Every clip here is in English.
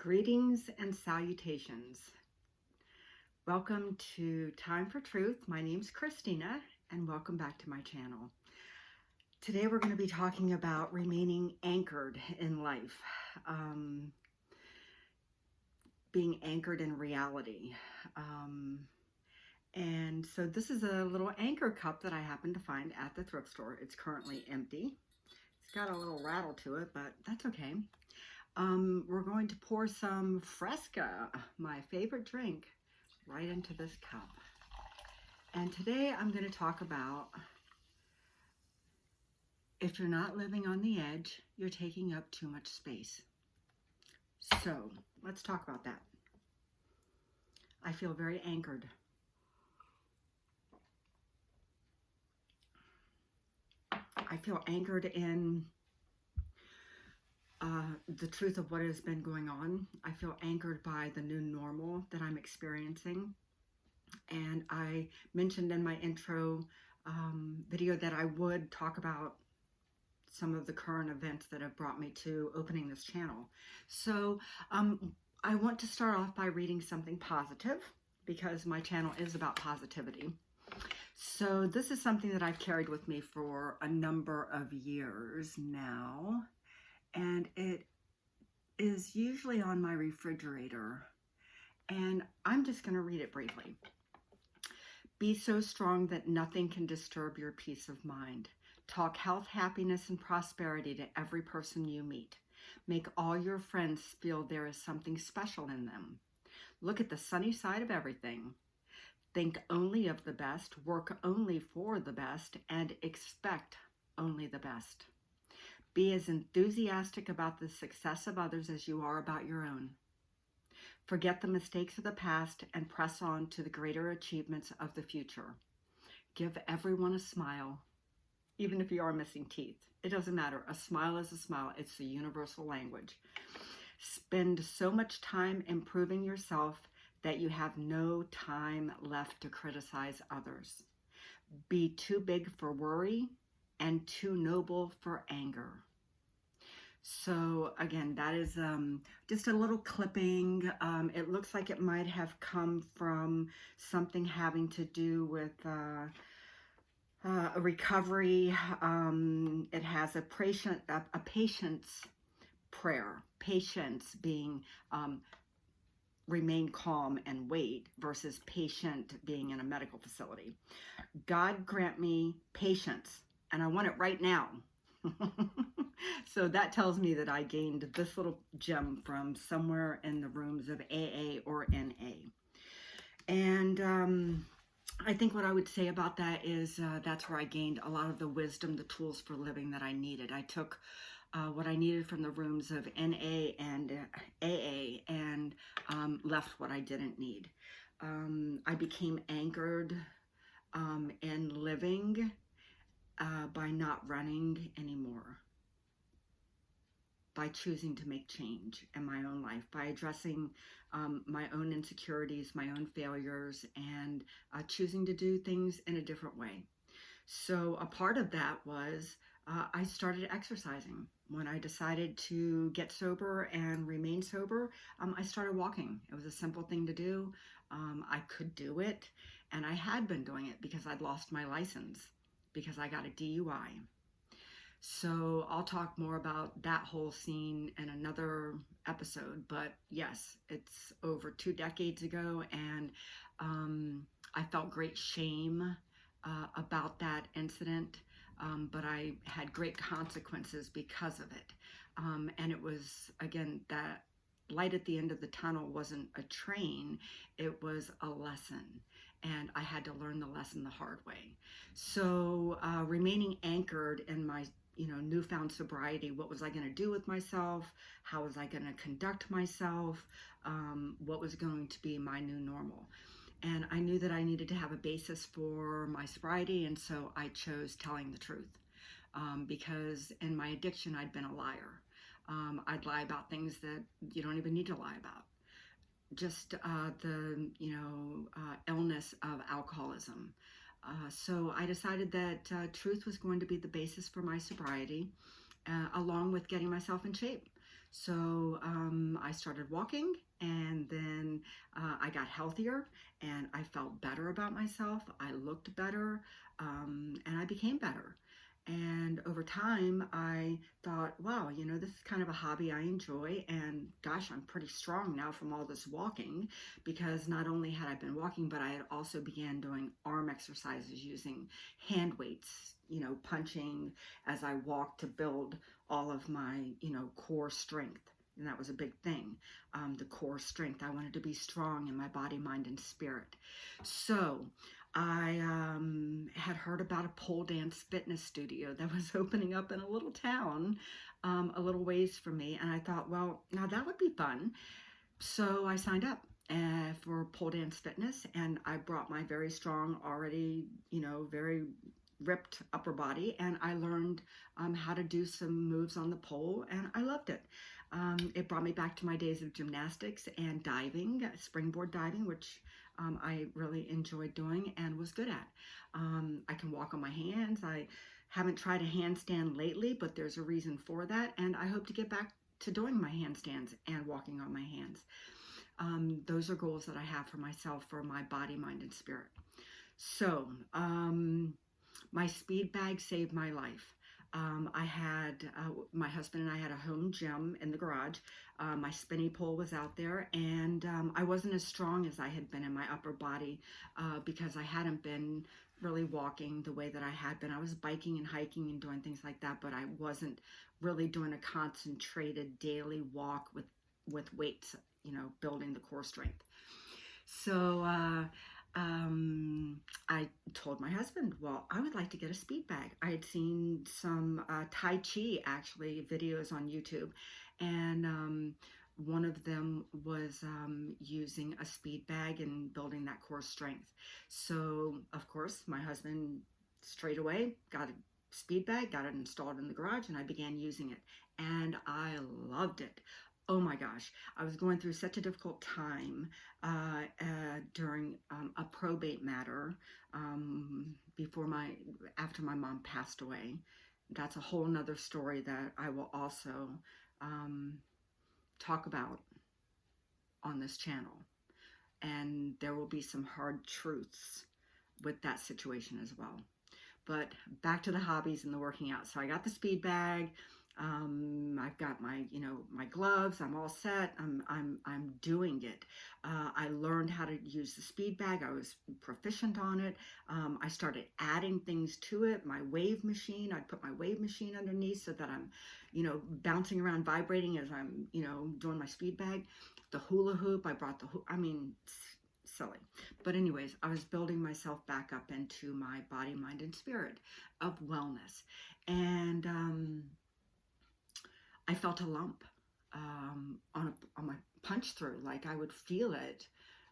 Greetings and salutations. Welcome to Time for Truth. My name's Christina, and welcome back to my channel. Today we're going to be talking about remaining anchored in life, being anchored in reality. And so this is a little anchor cup that I happened to find at the thrift store. It's currently empty. It's got a little rattle to it, but that's okay. We're going to pour some Fresca, my favorite drink, right into this cup. And today I'm going to talk about if you're not living on the edge, you're taking up too much space. So let's talk about that. I feel very anchored. I feel anchored in the truth of what has been going on. I feel anchored by the new normal that I'm experiencing. And I mentioned in my intro video that I would talk about some of the current events that have brought me to opening this channel. So I want to start off by reading something positive because my channel is about positivity. So this is something that I've carried with me for a number of years now, and it is usually on my refrigerator, and I'm just going to read it briefly. Be so strong that nothing can disturb your peace of mind. Talk health, happiness, and prosperity to every person you meet. Make all your friends feel there is something special in them. Look at the sunny side of everything. Think only of the best, work only for the best, and expect only the best. Be as enthusiastic about the success of others as you are about your own. Forget the mistakes of the past and press on to the greater achievements of the future. Give everyone a smile, even if you are missing teeth. It doesn't matter. A smile is a smile. It's the universal language. Spend so much time improving yourself that you have no time left to criticize others. Be too big for worry and too noble for anger. So again, that is just a little clipping. It looks like it might have come from something having to do with a recovery. It has a patience prayer. Patience being remain calm and wait versus patient being in a medical facility. God grant me patience, and I want it right now. So that tells me that I gained this little gem from somewhere in the rooms of AA or NA. And I think what I would say about that is that's where I gained a lot of the wisdom, the tools for living that I needed. I took what I needed from the rooms of NA and AA and left what I didn't need. I became anchored in living by not running anymore, by choosing to make change in my own life, by addressing my own insecurities, my own failures, and choosing to do things in a different way. So a part of that was I started exercising. When I decided to get sober and remain sober, I started walking. It was a simple thing to do. I could do it, and I had been doing it because I'd lost my license because I got a DUI. So I'll talk more about that whole scene in another episode. But yes, it's over 2 decades ago, and I felt great shame about that incident, but I had great consequences because of it. And it was, again, that light at the end of the tunnel wasn't a train, it was a lesson. And I had to learn the lesson the hard way. So remaining anchored in my newfound sobriety, what was I going to do with myself? How was I going to conduct myself? What was going to be my new normal? And I knew that I needed to have a basis for my sobriety, and so I chose telling the truth. Because in my addiction, I'd been a liar. I'd lie about things that you don't even need to lie about. Just the illness of alcoholism. So I decided that truth was going to be the basis for my sobriety, along with getting myself in shape. So I started walking, and then I got healthier, and I felt better about myself. I looked better, and I became better. And over time, I thought, wow, this is kind of a hobby I enjoy. And gosh, I'm pretty strong now from all this walking, because not only had I been walking, but I had also began doing arm exercises using hand weights, punching as I walked to build all of my, core strength. And that was a big thing. The core strength. I wanted to be strong in my body, mind, and spirit. So I had heard about a pole dance fitness studio that was opening up in a little town, a little ways from me. And I thought, well, now that would be fun. So I signed up for pole dance fitness, and I brought my very strong, already, very ripped upper body, and I learned how to do some moves on the pole, and I loved it. It brought me back to my days of gymnastics and diving, springboard diving, which I really enjoyed doing and was good at. I can walk on my hands. I haven't tried a handstand lately, but there's a reason for that, and I hope to get back to doing my handstands and walking on my hands. Those are goals that I have for myself, for my body, mind, and spirit. So, my speed bag saved my life. I had, my husband and I had a home gym in the garage. My spinny pole was out there, and I wasn't as strong as I had been in my upper body because I hadn't been really walking the way that I had been. I was biking and hiking and doing things like that, but I wasn't really doing a concentrated daily walk with weights, building the core strength. So I told my husband, well, I would like to get a speed bag. I had seen some Tai Chi, actually, videos on YouTube, and one of them was using a speed bag and building that core strength. So, of course, my husband straight away got a speed bag, got it installed in the garage, and I began using it. And I loved it. Oh my gosh, I was going through such a difficult time during a probate matter after my mom passed away. That's a whole nother story that I will also um, talk about on this channel. And there will be some hard truths with that situation as well. But back to the hobbies and the working out. So I got the speed bag. I've got my, my gloves. I'm all set. I'm doing it. I learned how to use the speed bag. I was proficient on it. I started adding things to it. My wave machine. I'd put my wave machine underneath so that I'm, bouncing around, vibrating as I'm, doing my speed bag. The hula hoop. I brought the silly. But anyways, I was building myself back up into my body, mind, and spirit of wellness. And I felt a lump on my punch through, like I would feel it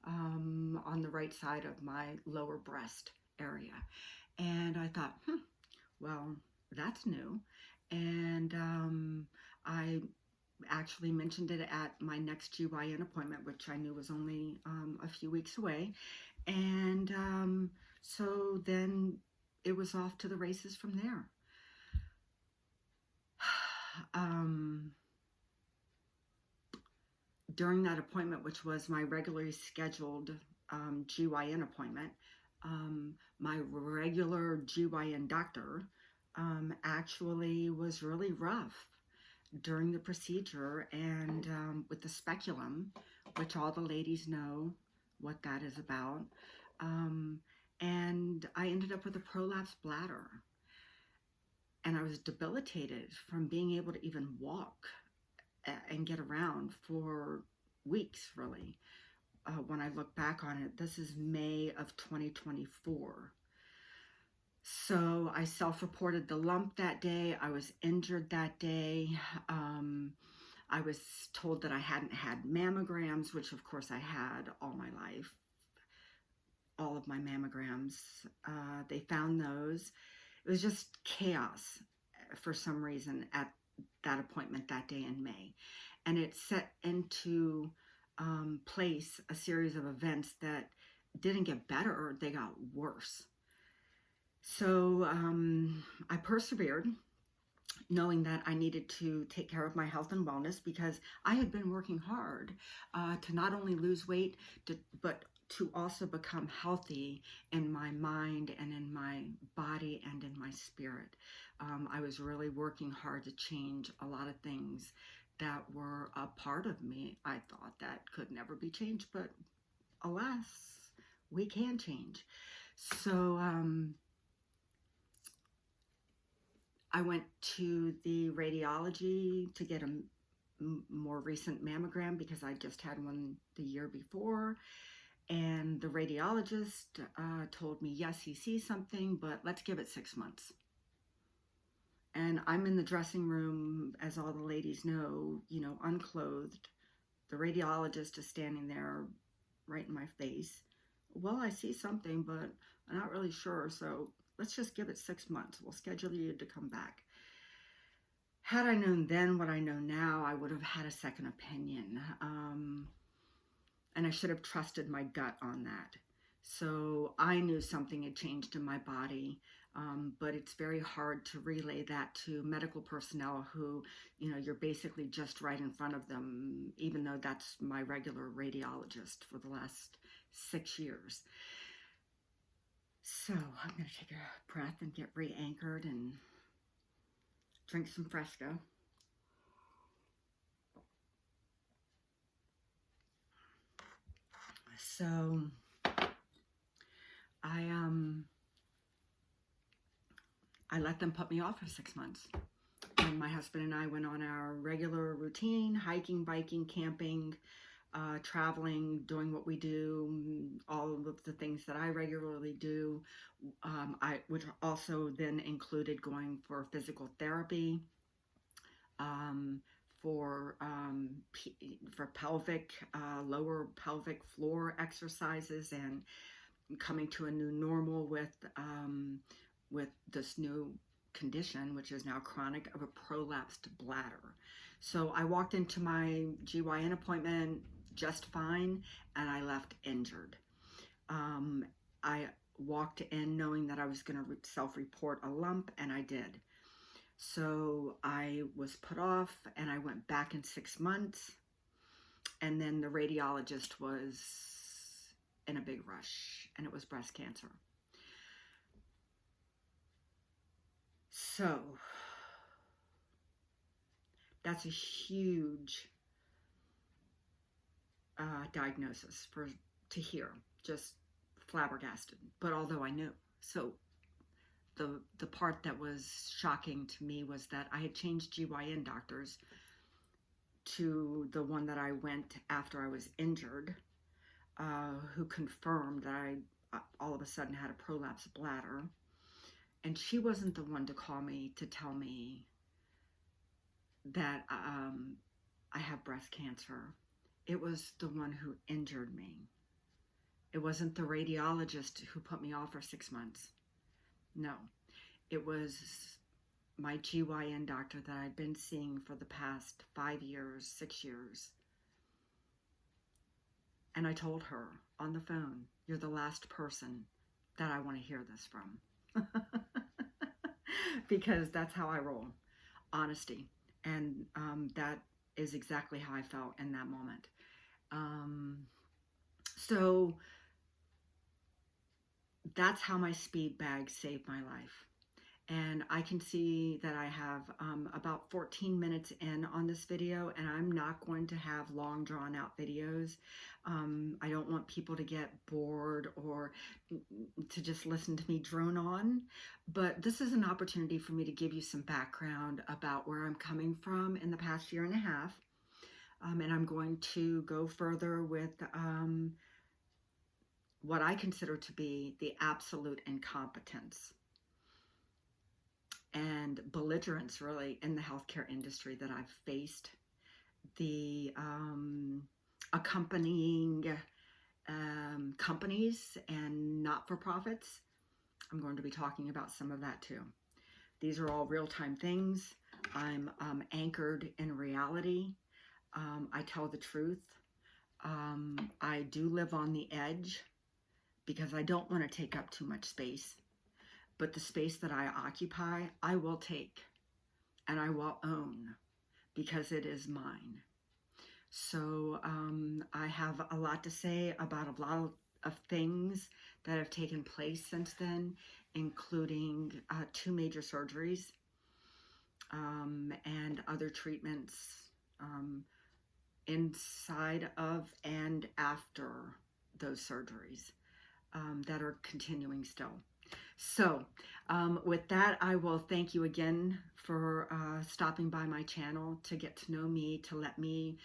on the right side of my lower breast area. And I thought, well, that's new. And I actually mentioned it at my next GYN appointment, which I knew was only a few weeks away. And so then it was off to the races from there. During that appointment, which was my regularly scheduled GYN appointment, my regular GYN doctor actually was really rough during the procedure, and with the speculum, which all the ladies know what that is about, and I ended up with a prolapsed bladder, and I was debilitated from being able to even walk and get around for weeks, really. When I look back on it, this is May of 2024. So I self-reported the lump that day. I was injured that day. I was told that I hadn't had mammograms, which of course I had all my life. All of my mammograms. They found those. It was just chaos for some reason at that appointment that day in May. And it set into place a series of events that didn't get better, they got worse. So I persevered, knowing that I needed to take care of my health and wellness because I had been working hard to not only lose weight, but to also become healthy in my mind and in my body and in my spirit. I was really working hard to change a lot of things that were a part of me. I thought that could never be changed, but alas, we can change. So I went to the radiology to get a more recent mammogram because I just had one the year before. And the radiologist told me, yes, he sees something, but let's give it 6 months. And I'm in the dressing room, as all the ladies know, unclothed. The radiologist is standing there right in my face. Well, I see something, but I'm not really sure. So let's just give it 6 months. We'll schedule you to come back. Had I known then what I know now, I would have had a second opinion. And I should have trusted my gut on that. So I knew something had changed in my body, but it's very hard to relay that to medical personnel who, you're basically just right in front of them, even though that's my regular radiologist for the last 6 years. So I'm going to take a breath and get re-anchored and drink some Fresca. So I let them put me off for 6 months. And my husband and I went on our regular routine, hiking, biking, camping, traveling, doing what we do, all of the things that I regularly do, which also then included going for physical therapy, for pelvic, lower pelvic floor exercises, and coming to a new normal with this new condition, which is now chronic, of a prolapsed bladder. So I walked into my GYN appointment just fine, and I left injured. I walked in knowing that I was going to self-report a lump, and I did. So I was put off, and I went back in 6 months, and then the radiologist was in a big rush, and it was breast cancer. So that's a huge diagnosis to hear, just flabbergasted. But although I knew, so the part that was shocking to me was that I had changed GYN doctors to the one that I went after I was injured, who confirmed that I all of a sudden had a prolapsed bladder. And she wasn't the one to call me to tell me that I have breast cancer. It was the one who injured me. It wasn't the radiologist who put me off for 6 months. No, it was my GYN doctor that I'd been seeing for the past 5 years, 6 years. And I told her on the phone, you're the last person that I want to hear this from. Because that's how I roll. Honesty. And that is exactly how I felt in that moment. So that's how my speed bag saved my life. And I can see that I have about 14 minutes in on this video, and I'm not going to have long drawn out videos. I don't want people to get bored or to just listen to me drone on, but this is an opportunity for me to give you some background about where I'm coming from in the past year and a half. And I'm going to go further with what I consider to be the absolute incompetence and belligerence, really, in the healthcare industry that I've faced, the accompanying companies and not-for-profits. I'm going to be talking about some of that too. These are all real-time things. I'm anchored in reality. I tell the truth. I do live on the edge because I don't want to take up too much space. But the space that I occupy, I will take. and I will own, because it is mine. So I have a lot to say about a lot of things that have taken place since then, including 2 major surgeries and other treatments inside of and after those surgeries that are continuing still. So with that, I will thank you again for stopping by my channel to get to know me, to let me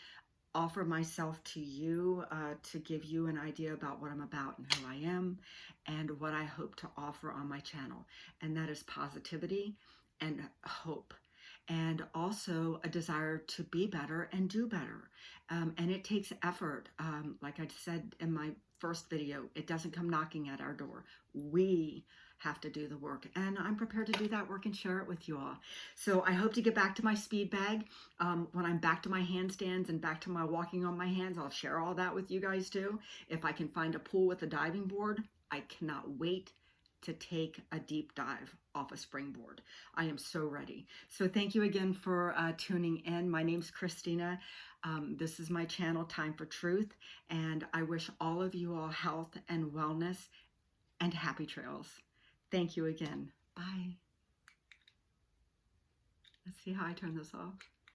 offer myself to you, to give you an idea about what I'm about and who I am and what I hope to offer on my channel. And that is positivity and hope, and also a desire to be better and do better. And it takes effort. Like I said in my first video, it doesn't come knocking at our door. We have to do the work, and I'm prepared to do that work and share it with you all. So I hope to get back to my speed bag. When I'm back to my handstands and back to my walking on my hands, I'll share all that with you guys too. If I can find a pool with a diving board, I cannot wait to take a deep dive off a springboard. I am so ready. So thank you again for tuning in. My name's Christina. This is my channel, Time for Truth, and I wish all of you all health and wellness and happy trails. Thank you again. Bye. Let's see how I turn this off.